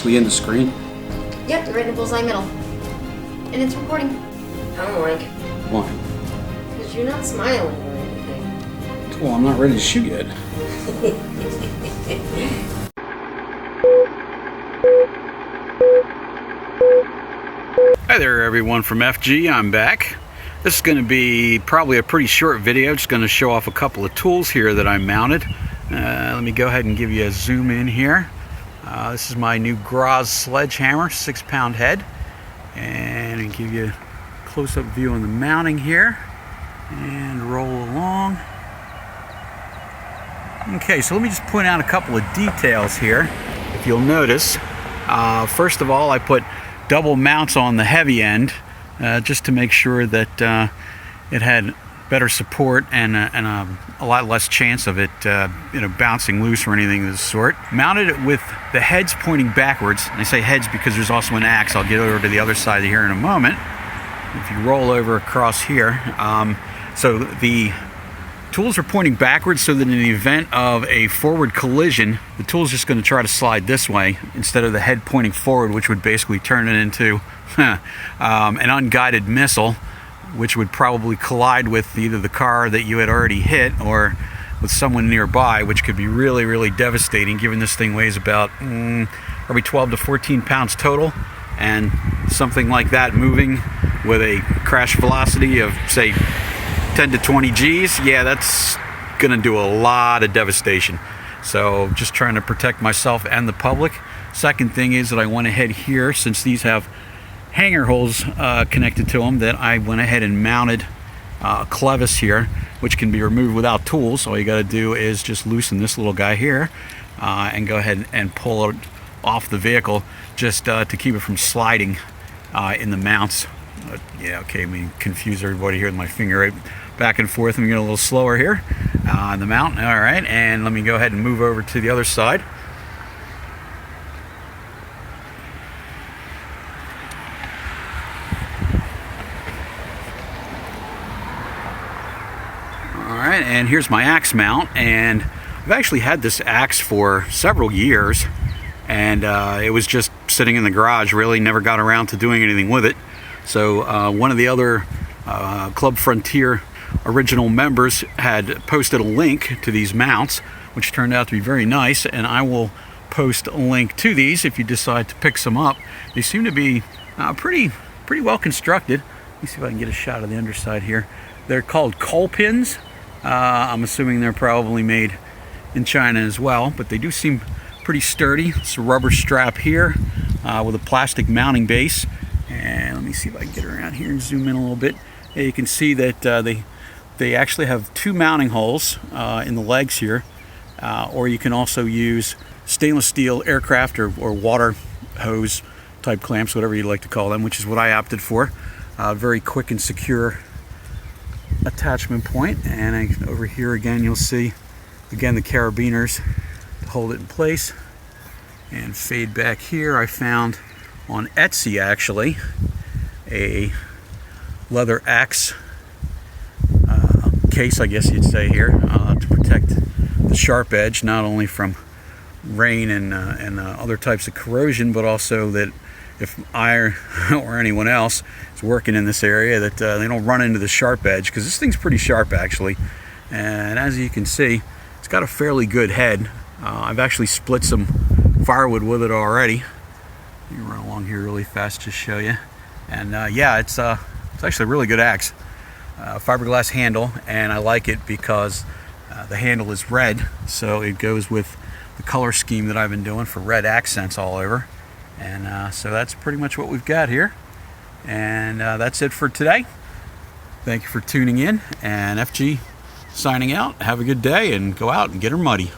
actually in the screen? Yep, you're right in the bullseye middle. And it's recording. I don't like. Why? Because you're not smiling or anything. Well, I'm not ready to shoot yet. Hi there everyone from FG, I'm back. This is going to be probably a pretty short video, just going to show off a couple of tools here that I mounted. Let me go ahead and give you a zoom in here. This is my new Graz sledgehammer, 6-pound head. And I'll give you a close-up view on the mounting here. And roll along. Okay, so let me just point out a couple of details here, if you'll notice. First of all, I put double mounts on the heavy end just to make sure that it had better support and a lot less chance of it bouncing loose or anything of the sort. Mounted it with the heads pointing backwards. And I say heads because there's also an axe. I'll get over to the other side here in a moment. If you roll over across here, so the tools are pointing backwards so that in the event of a forward collision, the tool's just going to try to slide this way instead of the head pointing forward, which would basically turn it into an unguided missile, which would probably collide with either the car that you had already hit or with someone nearby, which could be really, really devastating, given this thing weighs about probably 12 to 14 pounds total, and something like that moving with a crash velocity of, say, 10 to 20 G's, yeah, that's gonna do a lot of devastation. So just trying to protect myself and the public. Second thing is that I went ahead here, since these have hanger holes connected to them, that I went ahead and mounted a clevis here, which can be removed without tools. All you got to do is just loosen this little guy here and go ahead and pull it off the vehicle, just to keep it from sliding in the mounts. Yeah, okay, let me confuse everybody here with my finger right back and forth. I'm going to get a little slower here on the mount. All right, and let me go ahead and move over to the other side. Alright, and here's my axe mount, and I've actually had this axe for several years, and it was just sitting in the garage, really never got around to doing anything with it. So one of the other Club Frontier original members had posted a link to these mounts, which turned out to be very nice, and I will post a link to these if you decide to pick some up. They seem to be pretty well constructed. Let me see if I can get a shot of the underside here. They're called Kolpins. I'm assuming they're probably made in China as well, but they do seem pretty sturdy. It's a rubber strap here with a plastic mounting base. And let me see if I can get around here and zoom in a little bit. Yeah, you can see that they actually have two mounting holes in the legs here, or you can also use stainless steel aircraft or water hose type clamps, whatever you like to call them, which is what I opted for. Very quick and secure attachment point. And over here again you'll see again the carabiners to hold it in place. And fade back here, I found on Etsy actually a leather axe case, I guess you'd say here, to protect the sharp edge, not only from rain and other types of corrosion, but also that if I or anyone else is working in this area, that they don't run into the sharp edge, because this thing's pretty sharp actually. And as you can see, it's got a fairly good head. I've actually split some firewood with it already. Let me run along here really fast to show you. And yeah, it's actually a really good axe. Fiberglass handle, and I like it because the handle is red, so it goes with the color scheme that I've been doing for red accents all over. And so that's pretty much what we've got here. And that's it for today. Thank you for tuning in, and FG signing out. Have a good day and go out and get her muddy.